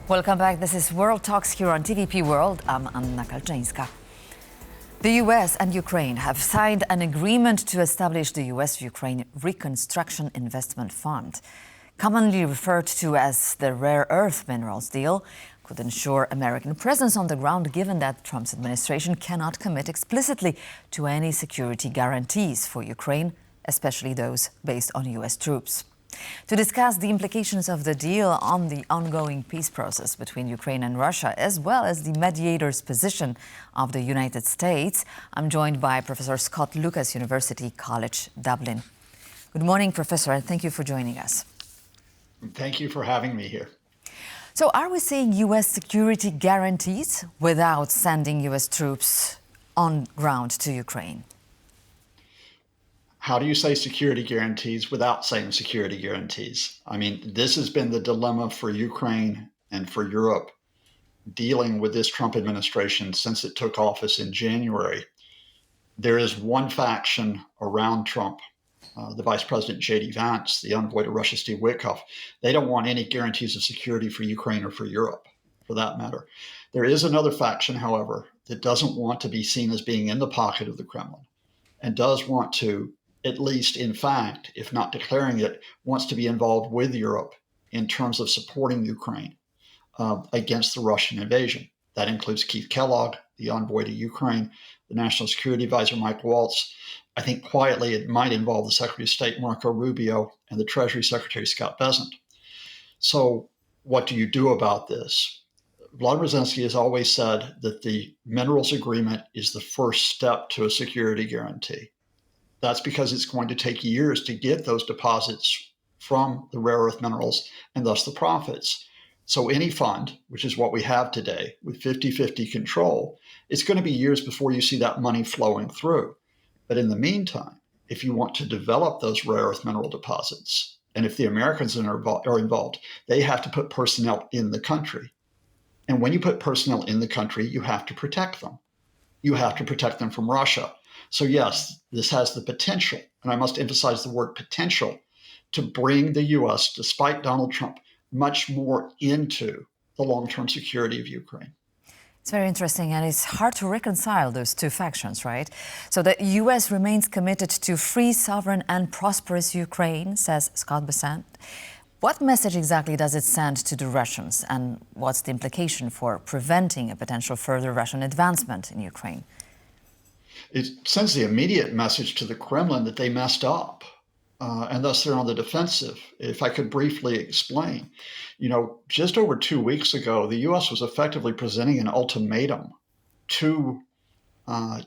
Welcome back. This is World Talks here on TVP World. I'm Anna Kalczyńska. The US and Ukraine have signed an agreement to establish the US-Ukraine Reconstruction Investment Fund. Commonly referred to as the rare earth minerals deal, could ensure American presence on the ground given that Trump's administration cannot commit explicitly to any security guarantees for Ukraine, especially those based on US troops. To discuss the implications of the deal on the ongoing peace process between Ukraine and Russia, as well as the mediator's position of the United States, I'm joined by Professor Scott Lucas, University College Dublin. Good morning, Professor, and thank you for joining us. Thank you for having me here. So are we seeing U.S. security guarantees without sending U.S. troops on ground to Ukraine? How do you say security guarantees without saying security guarantees? I mean, this has been the dilemma for Ukraine and for Europe dealing with this Trump administration since it took office in January. There is one faction around Trump, the Vice President J.D. Vance, the envoy to Russia, Steve Witkov. They don't want any guarantees of security for Ukraine or for Europe, for that matter. There is another faction, however, that doesn't want to be seen as being in the pocket of the Kremlin and does want to, at least in fact, if not declaring it, wants to be involved with Europe in terms of supporting Ukraine against the Russian invasion. That includes Keith Kellogg, the envoy to Ukraine, the National Security Advisor Mike Waltz. I think quietly it might involve the Secretary of State Marco Rubio and the Treasury Secretary Scott Bessent. So what do you do about this? Vladimir Zelensky has always said that the minerals agreement is the first step to a security guarantee. That's because it's going to take years to get those deposits from the rare earth minerals and thus the profits. So any fund, which is what we have today with 50-50 control, it's going to be years before you see that money flowing through. But in the meantime, if you want to develop those rare earth mineral deposits, and if the Americans are involved, they have to put personnel in the country. And when you put personnel in the country, you have to protect them. You have to protect them from Russia. So yes, this has the potential, and I must emphasize the word potential, to bring the U.S., despite Donald Trump, much more into the long-term security of Ukraine. It's very interesting, and it's hard to reconcile those two factions, right? So the U.S. remains committed to free, sovereign, and prosperous Ukraine, says Scott Bessent. What message exactly does it send to the Russians, and what's the implication for preventing a potential further Russian advancement in Ukraine? It sends the immediate message to the Kremlin that they messed up, and thus they're on the defensive. If I could briefly explain, just over 2 weeks ago, the U.S. was effectively presenting an ultimatum to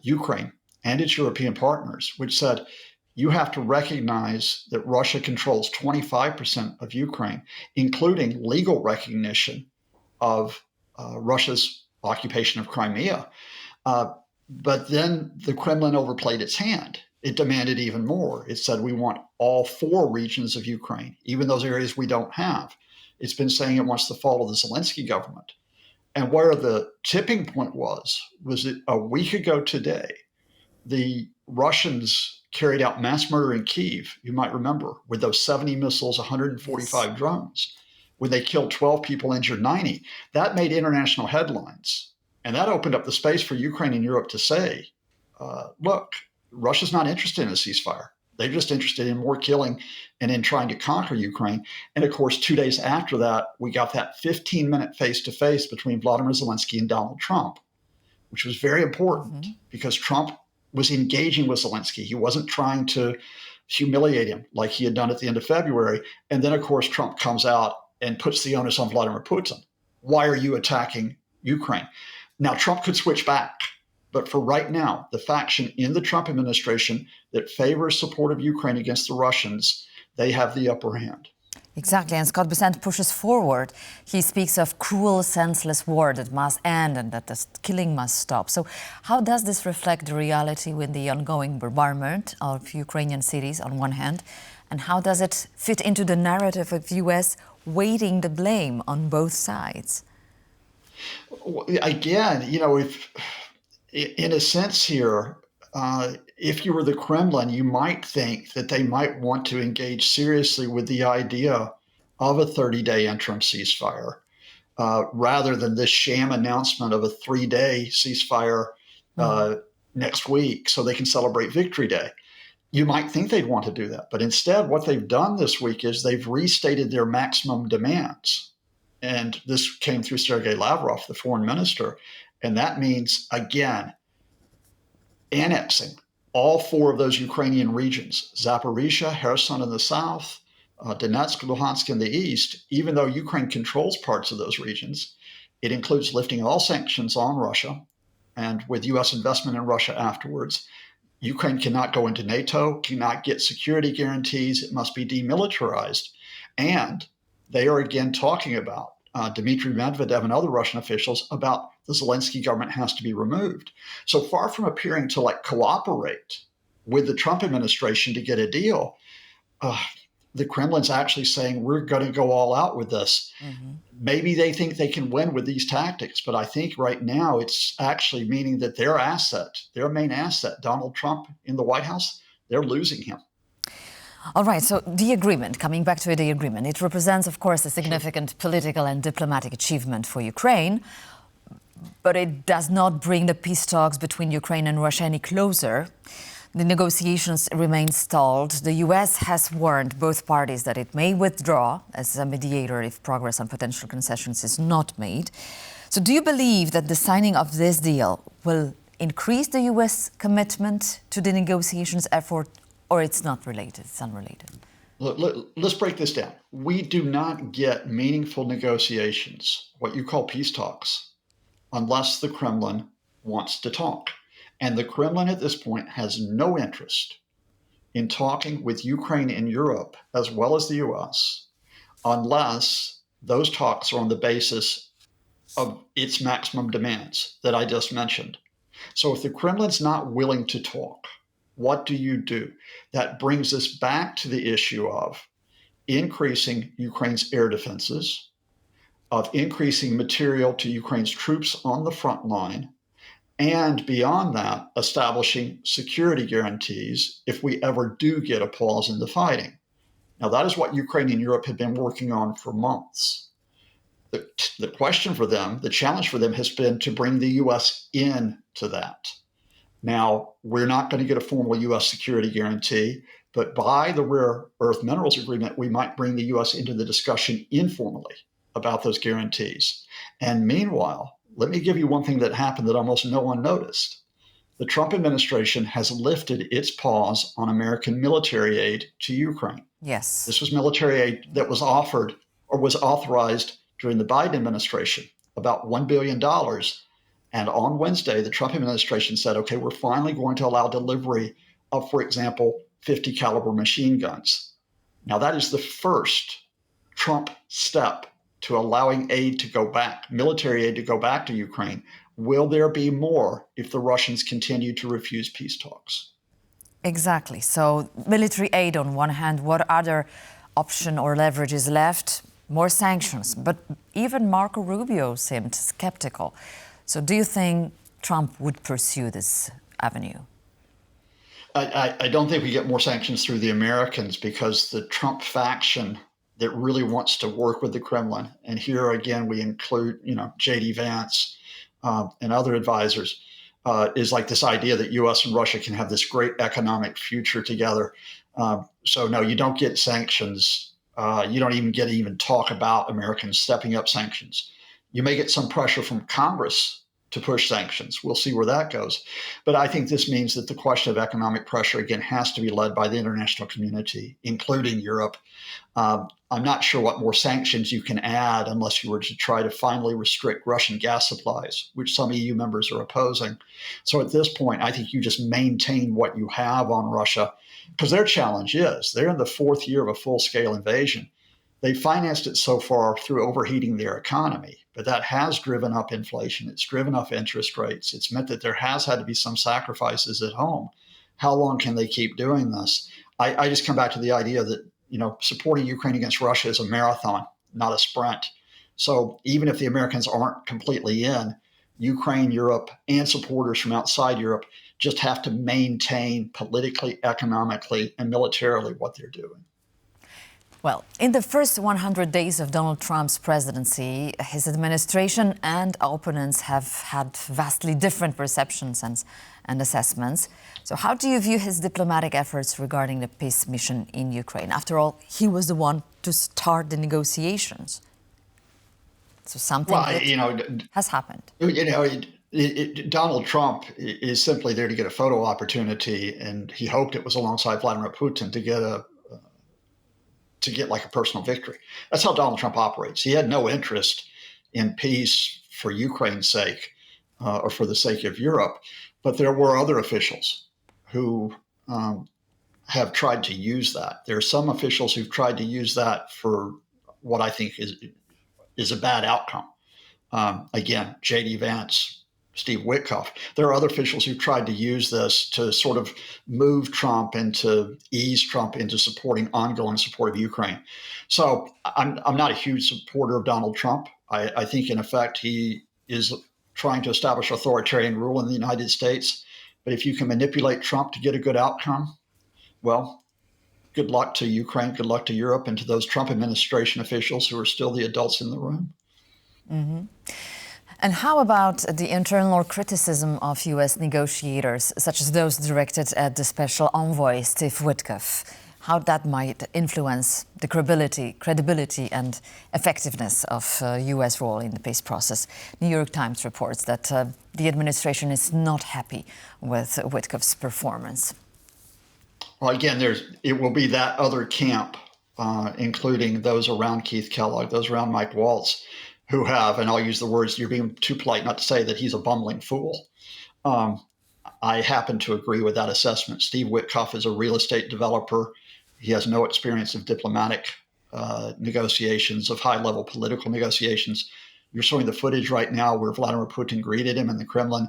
Ukraine and its European partners, which said, you have to recognize that Russia controls 25% of Ukraine, including legal recognition of Russia's occupation of Crimea. But then the Kremlin overplayed its hand. It demanded even more. It said, we want all 4 regions of Ukraine, even those areas we don't have. It's been saying it wants the fall of the Zelensky government. And where the tipping point was that a week ago today, the Russians carried out mass murder in Kyiv, you might remember, with those 70 missiles, 145 drones, when they killed 12 people, injured 90. That made international headlines. And that opened up the space for Ukraine and Europe to say, look, Russia's not interested in a ceasefire. They're just interested in more killing and in trying to conquer Ukraine. And of course, 2 days after that, we got that 15-minute face-to-face between Vladimir Zelensky and Donald Trump, which was very important because Trump was engaging with Zelensky. He wasn't trying to humiliate him like he had done at the end of February. And then, of course, Trump comes out and puts the onus on Vladimir Putin. Why are you attacking Ukraine? Now, Trump could switch back, but for right now, the faction in the Trump administration that favors support of Ukraine against the Russians, they have the upper hand. Exactly, and Scott Bessent pushes forward. He speaks of cruel, senseless war that must end and that the killing must stop. So how does this reflect the reality with the ongoing bombardment of Ukrainian cities on one hand, and how does it fit into the narrative of the U.S. weighting the blame on both sides? Again, if in a sense here, if you were the Kremlin, you might think that they might want to engage seriously with the idea of a 30-day interim ceasefire. rather than this sham announcement of a 3-day ceasefire next week so they can celebrate Victory Day. You might think they'd want to do that, but instead what they've done this week is they've restated their maximum demands. And this came through Sergei Lavrov, the foreign minister. And that means, again, annexing all 4 of those Ukrainian regions, Zaporizhia, Kherson in the south, Donetsk, Luhansk in the east. Even though Ukraine controls parts of those regions, it includes lifting all sanctions on Russia, and with U.S. investment in Russia afterwards. Ukraine cannot go into NATO, cannot get security guarantees. It must be demilitarized. And they are again talking about, Dmitry Medvedev and other Russian officials, about the Zelensky government has to be removed. So far from appearing to cooperate with the Trump administration to get a deal, the Kremlin's actually saying, we're going to go all out with this. Mm-hmm. Maybe they think they can win with these tactics, but I think right now it's actually meaning that their main asset, Donald Trump in the White House, they're losing him. All right, so the agreement, coming back to the agreement, it represents, of course, a significant political and diplomatic achievement for Ukraine, but it does not bring the peace talks between Ukraine and Russia any closer. The negotiations remain stalled. The U.S. has warned both parties that it may withdraw as a mediator if progress on potential concessions is not made. So do you believe that the signing of this deal will increase the U.S. commitment to the negotiations effort, or it's not related, it's unrelated? Let's break this down. We do not get meaningful negotiations, what you call peace talks, unless the Kremlin wants to talk. And the Kremlin at this point has no interest in talking with Ukraine and Europe, as well as the US, unless those talks are on the basis of its maximum demands that I just mentioned. So if the Kremlin's not willing to talk, what do? That brings us back to the issue of increasing Ukraine's air defenses, of increasing material to Ukraine's troops on the front line, and beyond that, establishing security guarantees if we ever do get a pause in the fighting. Now, that is what Ukraine and Europe have been working on for months. The question for them, the challenge for them has been to bring the U.S. into that. Now, we're not going to get a formal U.S. security guarantee, but by the rare earth minerals agreement, we might bring the U.S. into the discussion informally about those guarantees. And meanwhile, let me give you one thing that happened that almost no one noticed. The Trump administration has lifted its pause on American military aid to Ukraine. Yes. This was military aid that was offered or was authorized during the Biden administration, about $1 billion. And on Wednesday, the Trump administration said, okay, we're finally going to allow delivery of, for example, 50 caliber machine guns. Now, that is the first Trump step to allowing aid to go back, military aid to go back to Ukraine. Will there be more if the Russians continue to refuse peace talks? Exactly. So military aid on one hand, what other option or leverage is left? More sanctions. But even Marco Rubio seemed skeptical. So do you think Trump would pursue this avenue? I don't think we get more sanctions through the Americans, because the Trump faction that really wants to work with the Kremlin, and here again we include, J.D. Vance and other advisors, is like this idea that U.S. and Russia can have this great economic future together. So no, you don't get sanctions. You don't even get to even talk about Americans stepping up sanctions. You may get some pressure from Congress to push sanctions. We'll see where that goes. But I think this means that the question of economic pressure, again, has to be led by the international community, including Europe. I'm not sure what more sanctions you can add unless you were to try to finally restrict Russian gas supplies, which some EU members are opposing. So at this point, I think you just maintain what you have on Russia, because their challenge is they're in the 4th year of a full-scale invasion. They financed it so far through overheating their economy, but that has driven up inflation. It's driven up interest rates. It's meant that there has had to be some sacrifices at home. How long can they keep doing this? I just come back to the idea that, supporting Ukraine against Russia is a marathon, not a sprint. So even if the Americans aren't completely in, Ukraine, Europe, and supporters from outside Europe just have to maintain politically, economically, and militarily what they're doing. Well, in the first 100 days of Donald Trump's presidency, his administration and opponents have had vastly different perceptions and assessments. So how do you view his diplomatic efforts regarding the peace mission in Ukraine? After all, he was the one to start the negotiations. So something has happened. Donald Trump is simply there to get a photo opportunity, and he hoped it was alongside Vladimir Putin to get like a personal victory. That's how Donald Trump operates. He had no interest in peace for Ukraine's sake or for the sake of Europe, but there were other officials who have tried to use that. There are some officials who've tried to use that for what I think is a bad outcome. Again, J.D. Vance, Steve Witkov. There are other officials who tried to use this to sort of move Trump and to ease Trump into supporting ongoing support of Ukraine. So I'm not a huge supporter of Donald Trump. I think, in effect, he is trying to establish authoritarian rule in the United States. But if you can manipulate Trump to get a good outcome, well, good luck to Ukraine, good luck to Europe, and to those Trump administration officials who are still the adults in the room. Mm-hmm. And how about the internal criticism of U.S. negotiators, such as those directed at the special envoy, Steve Witkov? How that might influence the credibility and effectiveness of U.S. role in the peace process? New York Times reports that the administration is not happy with Witkov's performance. Well, again, it will be that other camp, including those around Keith Kellogg, those around Mike Waltz, who have, and I'll use the words, you're being too polite not to say that he's a bumbling fool. I happen to agree with that assessment. Steve Witkov is a real estate developer. He has no experience of diplomatic negotiations, of high-level political negotiations. You're showing the footage right now where Vladimir Putin greeted him in the Kremlin,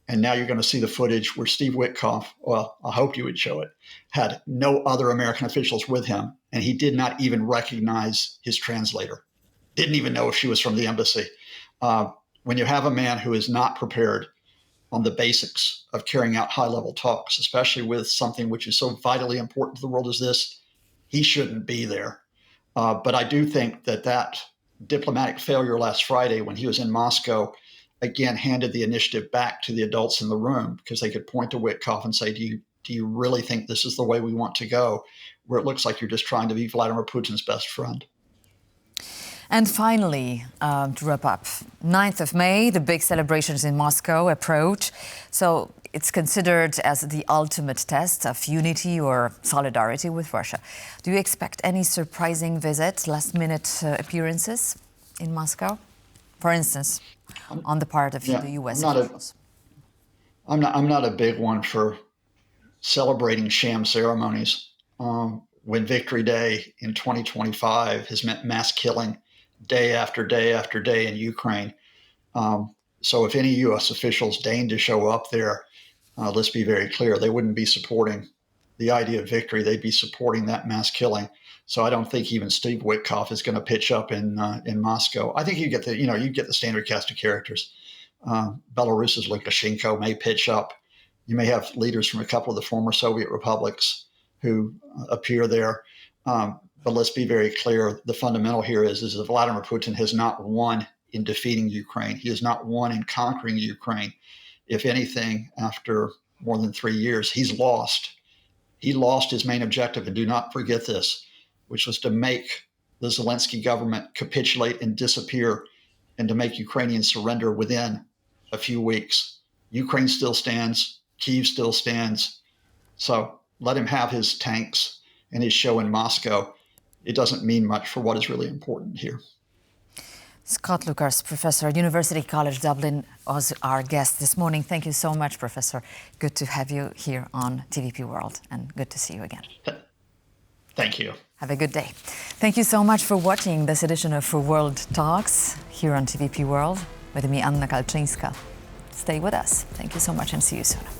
and now you're going to see the footage where Steve Witkov, well, I hoped you would show it, had no other American officials with him, and he did not even recognize his translator. Didn't even know if she was from the embassy. When you have a man who is not prepared on the basics of carrying out high-level talks, especially with something which is so vitally important to the world as this, he shouldn't be there. But I do think that diplomatic failure last Friday when he was in Moscow, again, handed the initiative back to the adults in the room, because they could point to Witkov and say, do you really think this is the way we want to go? Where it looks like you're just trying to be Vladimir Putin's best friend. And finally, to wrap up, 9th of May, the big celebrations in Moscow approach. So it's considered as the ultimate test of unity or solidarity with Russia. Do you expect any surprising visits, last-minute appearances in Moscow? For instance, on the part of the U.S. officials. I'm not a big one for celebrating sham ceremonies. When Victory Day in 2025 has meant mass killing day after day after day in Ukraine. So if any U.S. officials deign to show up there, let's be very clear, they wouldn't be supporting the idea of victory. They'd be supporting that mass killing. So I don't think even Steve Witkov is going to pitch up in Moscow. I think you get the standard cast of characters. Belarus's Lukashenko may pitch up. You may have leaders from a couple of the former Soviet republics who appear there. But let's be very clear. The fundamental here is that Vladimir Putin has not won in defeating Ukraine. He has not won in conquering Ukraine. If anything, after more than 3 years, he's lost. He lost his main objective, and do not forget this, which was to make the Zelensky government capitulate and disappear and to make Ukrainians surrender within a few weeks. Ukraine still stands. Kyiv still stands. So let him have his tanks and his show in Moscow. It doesn't mean much for what is really important here. Scott Lucas, Professor at University College Dublin, was our guest this morning. Thank you so much, Professor. Good to have you here on TVP World, and good to see you again. Thank you. Have a good day. Thank you so much for watching this edition of World Talks here on TVP World with me, Anna Kalczyńska. Stay with us. Thank you so much and see you soon.